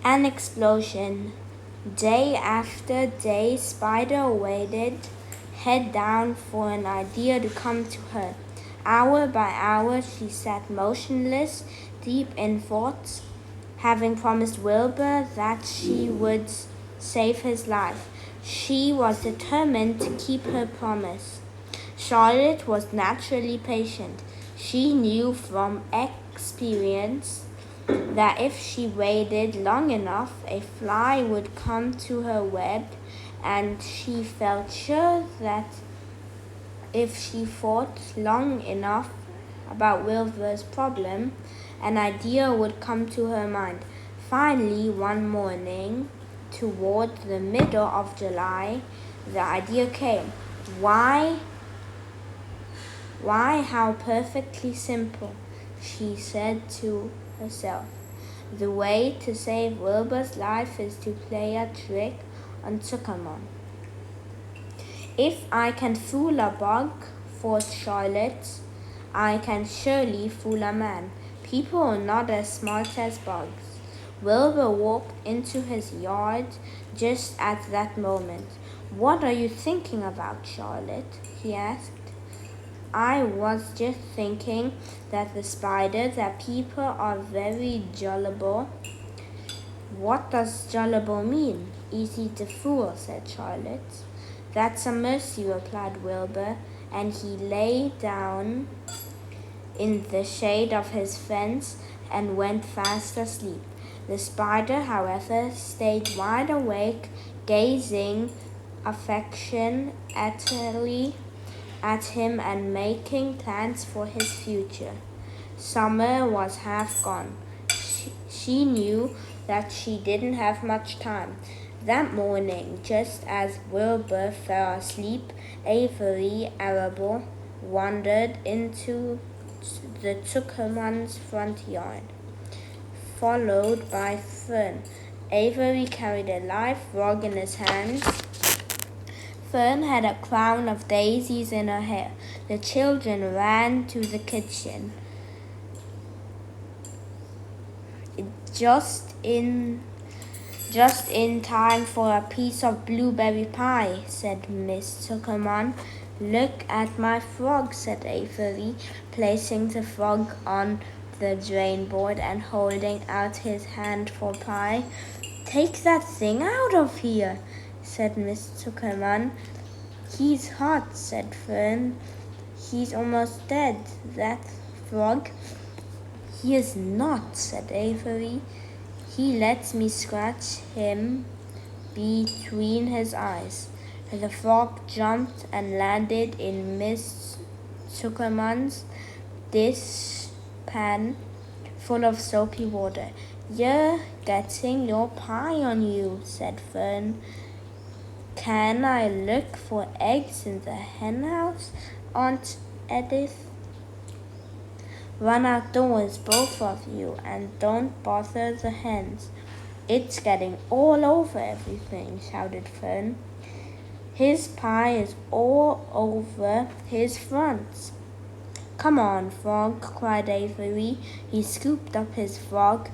An explosion. Day after day, Spider waited, head down, for an idea to come to her. Hour by hour, she sat motionless, deep in thoughts, having promised Wilbur that she would save his life. She was determined to keep her promise. Charlotte was naturally patient. She knew from experience that if she waited long enough, a fly would come to her web, and she felt sure that if she thought long enough about Wilbur's problem, an idea would come to her mind. Finally, one morning, toward the middle of July, the idea came. Why, how perfectly simple, she said to herself. The way to save Wilbur's life is to play a trick on Zuckerman. If I can fool a bug, thought Charlotte, I can surely fool a man. People are not as smart as bugs. Wilbur walked into his yard just at that moment. What are you thinking about, Charlotte? He asked. I was just thinking that the spider, that people are very gullible. What does gullible mean? Easy to fool, said Charlotte. That's a mercy, replied Wilbur, and he lay down in the shade of his fence and went fast asleep. The spider, however, stayed wide awake, gazing affectionately at him and making plans for his future. Summer was half gone. She knew that she didn't have much time. That morning, just as Wilbur fell asleep, Avery Arable wandered into the Zuckerman's front yard, followed by Fern. Avery carried a live frog in his hands. Fern had a crown of daisies in her hair. The children ran to the kitchen. Just in time for a piece of blueberry pie, said Miss Zuckerman. Look at my frog, said Avery, placing the frog on the drain board and holding out his hand for pie. Take that thing out of here, said Miss Zuckerman. He's hot, said Fern. He's almost dead, that frog. He is not, said Avery. He lets me scratch him between his eyes. The frog jumped and landed in Miss Zuckerman's dishpan full of soapy water. You're getting your pie on you, said Fern. Can I look for eggs in the henhouse, Aunt Edith? Run outdoors, both of you, and don't bother the hens. It's getting all over everything, shouted Fern. His pie is all over his front. Come on, frog, cried Avery. He scooped up his frog.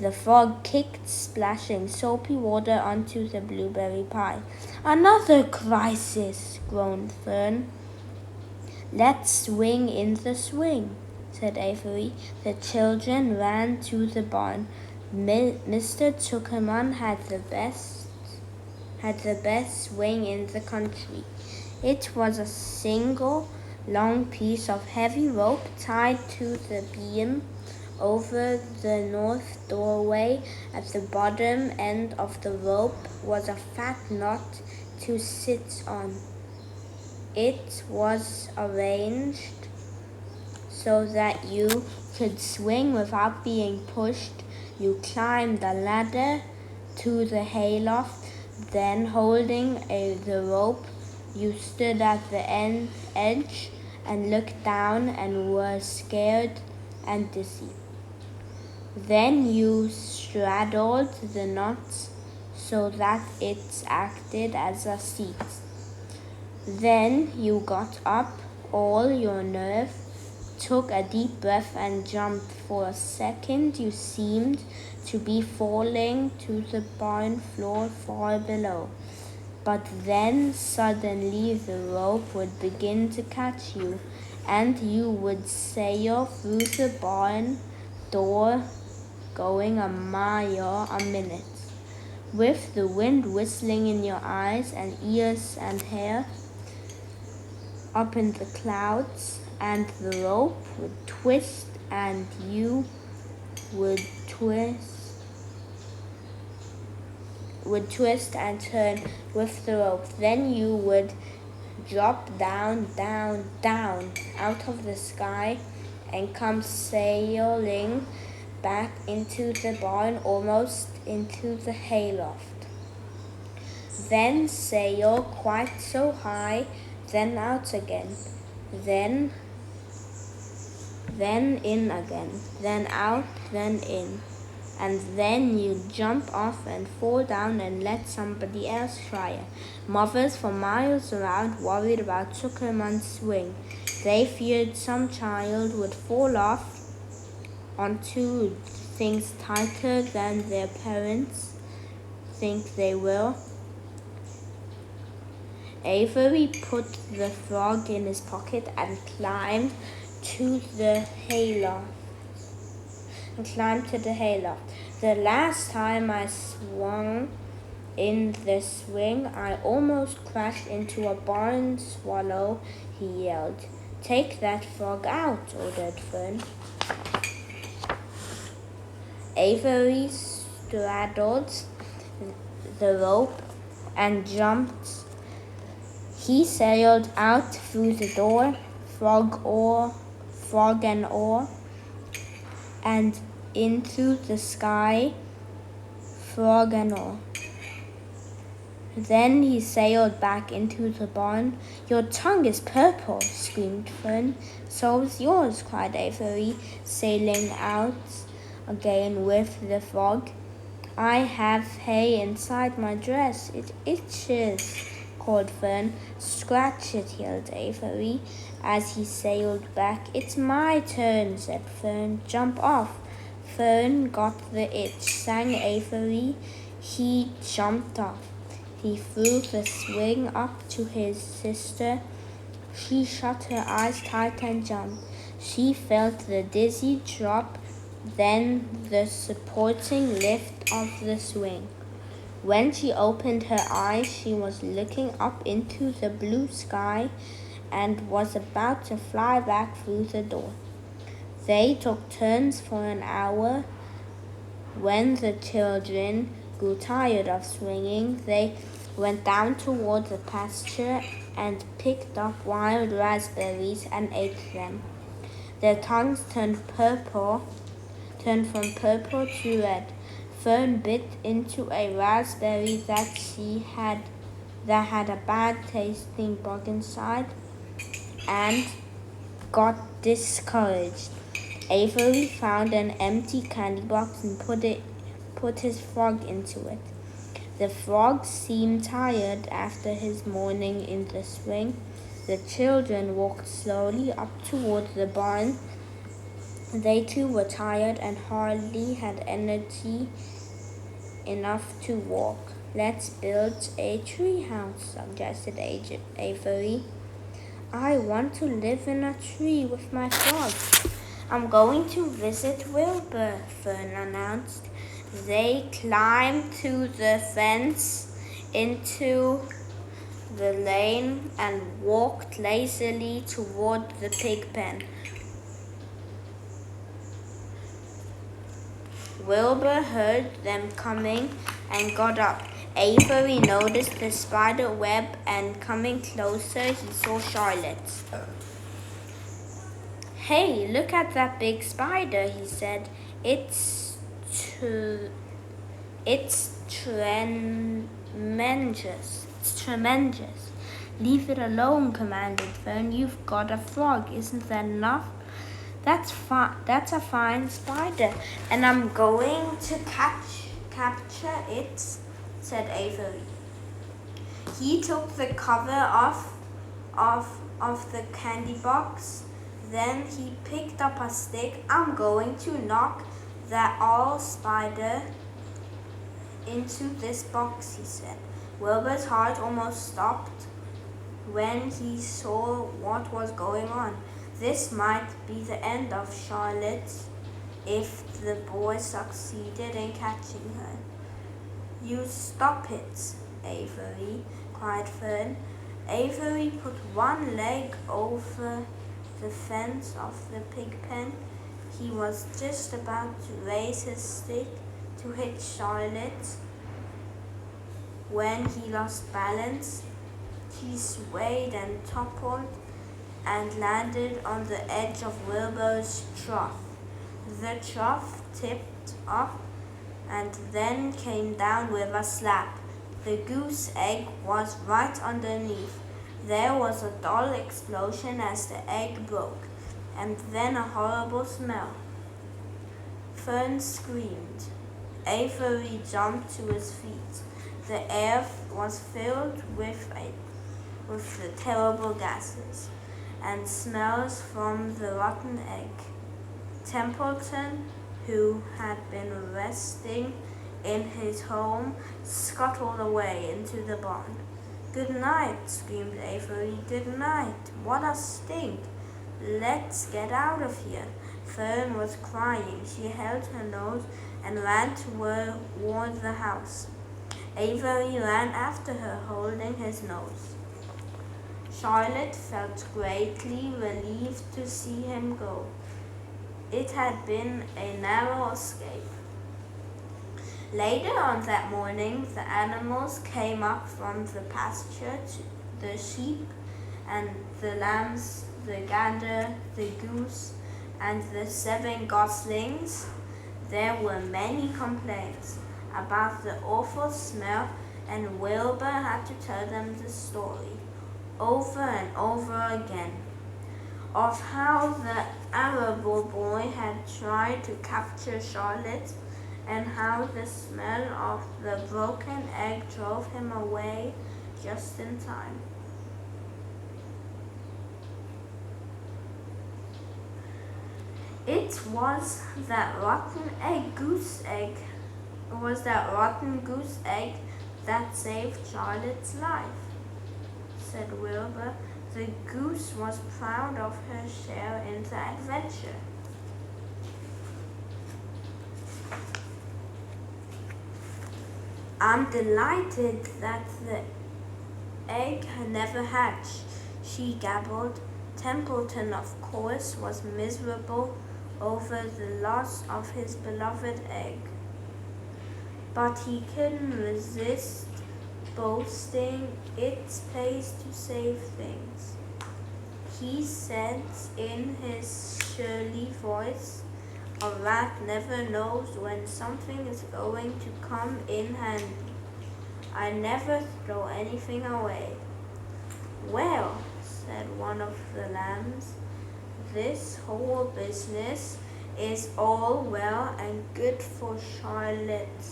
The frog kicked, splashing soapy water onto the blueberry pie. Another crisis, groaned Fern. Let's swing in the swing, said Avery. The children ran to the barn. Mr. Zuckerman had the best swing in the country. It was a single long piece of heavy rope tied to the beam over the north doorway. At the bottom end of the rope was a fat knot to sit on. It was arranged so that you could swing without being pushed. You climbed the ladder to the hayloft, then holding the rope, you stood at the edge and looked down and were scared and dizzy. Then you straddled the knot so that it acted as a seat. Then you got up all your nerve took a deep breath and jumped. For a second, you seemed to be falling to the barn floor far below. But then suddenly the rope would begin to catch you, and you would sail through the barn door going a mile a minute, with the wind whistling in your eyes and ears and hair up in the clouds, and the rope would twist and you would twist and turn with the rope. Then you would drop down, down, down out of the sky and come sailing back into the barn, almost into the hayloft. Then sail quite so high, then out again, then in again, then out, then in. And then you jump off and fall down and let somebody else try it. Mothers for miles around worried about Zuckerman's swing. They feared some child would fall off onto things tighter than their parents think they will. Avery put the frog in his pocket and climbed to the hayloft. The last time I swung in the swing, I almost crashed into a barn swallow, he yelled. Take that frog out, ordered Fern. Avery straddled the rope and jumped. He sailed out through the door, frog and oar, and into the sky, frog and all. Then he sailed back into the barn. Your tongue is purple, screamed Fern. So is yours, cried Avery, sailing out again with the frog. I have hay inside my dress. It itches, called Fern. Scratch it, yelled Avery, as he sailed back. It's my turn, said Fern. Jump off. Fern got the itch, sang Avery. He jumped off. He threw the swing up to his sister. She shut her eyes tight and jumped. She felt the dizzy drop, then the supporting lift of the swing. When she opened her eyes, she was looking up into the blue sky and was about to fly back through the door. They took turns for an hour. When the children grew tired of swinging, they went down toward the pasture and picked up wild raspberries and ate them. Their tongues turned from purple to red. Fern bit into a raspberry that had a bad tasting bug inside and got discouraged. Avery found an empty candy box and put his frog into it. The frog seemed tired after his morning in the swing. The children walked slowly up toward the barn. They too were tired and hardly had energy enough to walk. Let's build a tree house, suggested Avery. I want to live in a tree with my frog. I'm going to visit Wilbur, Fern announced. They climbed to the fence into the lane and walked lazily toward the pig pen. Wilbur heard them coming and got up. Avery noticed the spider web, and coming closer he saw Charlotte. Hey, look at that big spider, he said. It's tremendous. Leave it alone, commanded Fern. You've got a frog, isn't that enough? That's a fine spider, and I'm going to capture it, said Avery. He took the cover off the candy box, Then he picked up a stick. "I'm going to knock that old spider into this box," he said. Wilbur's heart almost stopped when he saw what was going on. This might be the end of Charlotte if the boy succeeded in catching her. "You stop it, Avery," cried Fern. Avery put one leg over the fence of the pig pen. He was just about to raise his stick to hit Charlotte when he lost balance. He swayed and toppled and landed on the edge of Wilbur's trough. The trough tipped up and then came down with a slap. The goose egg was right underneath. There was a dull explosion as the egg broke, and then a horrible smell. Fern screamed. Avery jumped to his feet. The air was filled with the terrible gases and smells from the rotten egg. Templeton, who had been resting in his home, scuttled away into the barn. "Good night," screamed Avery. "Good night. What a stink. Let's get out of here." Fern was crying. She held her nose and ran toward the house. Avery ran after her, holding his nose. Charlotte felt greatly relieved to see him go. It had been a narrow escape. Later on that morning, the animals came up from the pasture, the sheep and the lambs, the gander, the goose, and the 7 goslings. There were many complaints about the awful smell, and Wilbur had to tell them the story over and over again of how the Arable boy had tried to capture Charlotte, and how the smell of the broken egg drove him away just in time. It was that rotten goose egg that saved Charlotte's life, said Wilbur. The goose was proud of her share in the adventure. "I'm delighted that the egg never hatched," she gabbled. Templeton, of course, was miserable over the loss of his beloved egg, but he couldn't resist boasting. "It pays to save things," he said in his surly voice. "A rat never knows when something is going to come in handy. I never throw anything away." "Well," said one of the lambs, "this whole business is all well and good for Charlotte.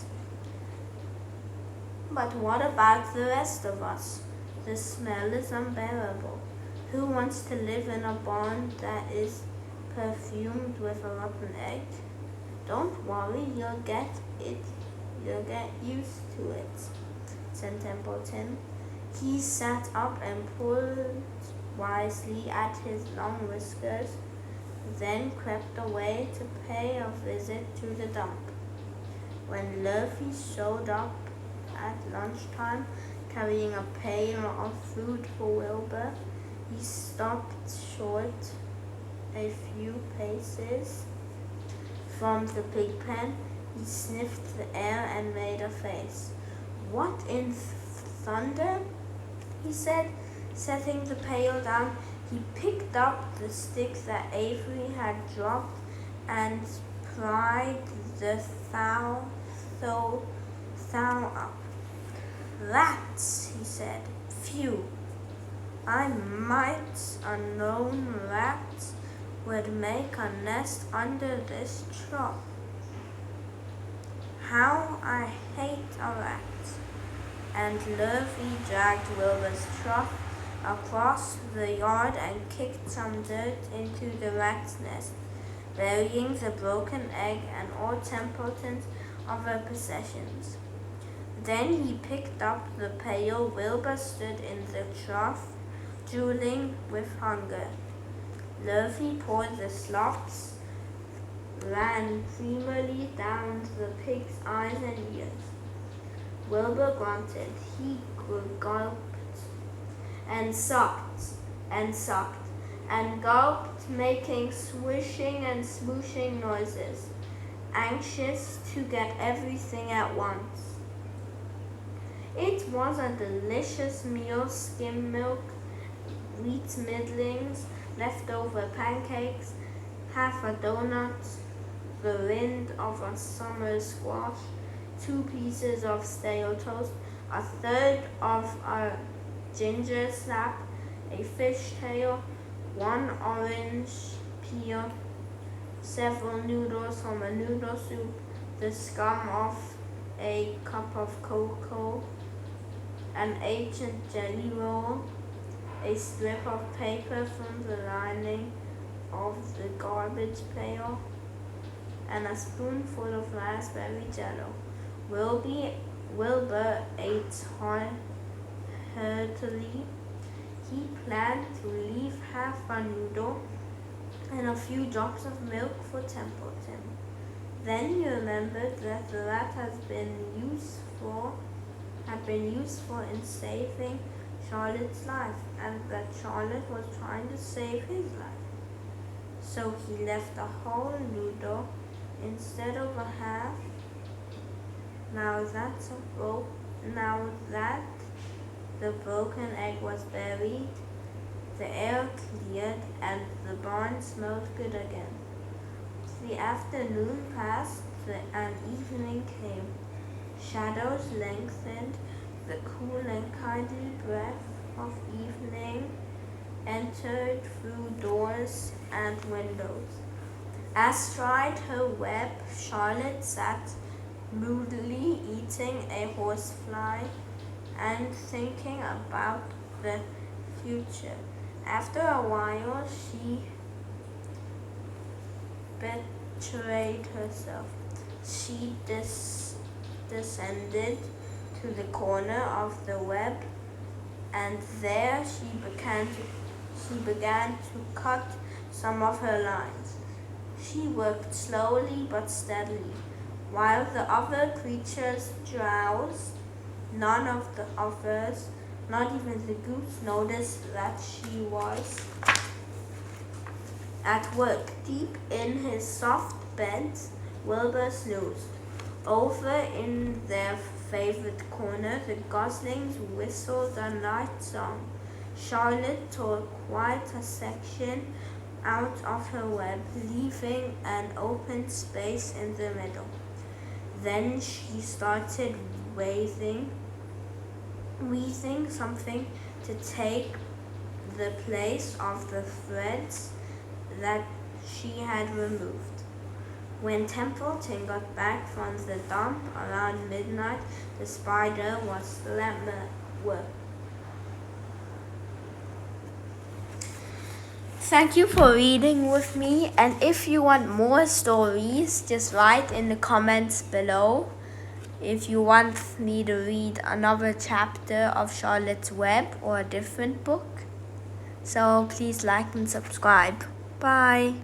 But what about the rest of us? The smell is unbearable. Who wants to live in a barn that is perfumed with a rotten egg?" "Don't worry, you'll get used to it," said Templeton. He sat up and pulled wisely at his long whiskers, then crept away to pay a visit to the dump. When Luffy showed up at lunchtime carrying a pail of food for Wilbur, he stopped short a few paces from the pig pen. He sniffed the air and made a face. "What in thunder?" he said, setting the pail down. He picked up the stick that Avery had dropped and pried the thou up. "Rats," he said. "Phew! I might a known rats would make a nest under this trough. How I hate a rat." And Luffy dragged Wilbur's trough across the yard and kicked some dirt into the rat's nest, burying the broken egg and all Templeton's other possessions. Then he picked up the pail. Wilbur stood in the trough, drooling with hunger. Lurvy poured the slops, ran creamily down the pig's eyes and ears. Wilbur grunted. He gulped and sucked and sucked and gulped, making swishing and smooshing noises, anxious to get everything at once. It was a delicious meal: skim milk, wheat middlings, leftover pancakes, half a donut, the rind of a summer squash, 2 pieces of stale toast, a third of a ginger snap, a fish tail, 1 orange peel, several noodles from a noodle soup, the scum of a cup of cocoa, an ancient jelly roll, a strip of paper from the lining of the garbage pail, and a spoonful of raspberry jello. Wilbur ate heartily. He planned to leave half a noodle and a few drops of milk for Templeton. Then he remembered that the rat had been useful in saving Charlotte's life, and that Charlotte was trying to save his life. So he left a whole noodle instead of a half. Now that the broken egg was buried, the air cleared and the barn smelled good again. The afternoon passed and evening came. Shadows lengthened. The cool and kindly breath of evening entered through doors and windows. Astride her web, Charlotte sat moodily eating a horsefly and thinking about the future. After a while, she betrayed herself. She descended to the corner of the web, and there she began to cut some of her lines. She worked slowly but steadily, while the other creatures drowsed. None of the others, not even the goose, noticed that she was at work. Deep in his soft bed, Wilbur snoozed. Over in their favorite corner, the goslings whistled a night song. Charlotte tore quite a section out of her web, leaving an open space in the middle. Then she started weaving something to take the place of the threads that she had removed. When Templeton got back from the dump around midnight, the spider was still at work. Thank you for reading with me, and if you want more stories, just write in the comments below if you want me to read another chapter of Charlotte's Web or a different book. So please like and subscribe. Bye.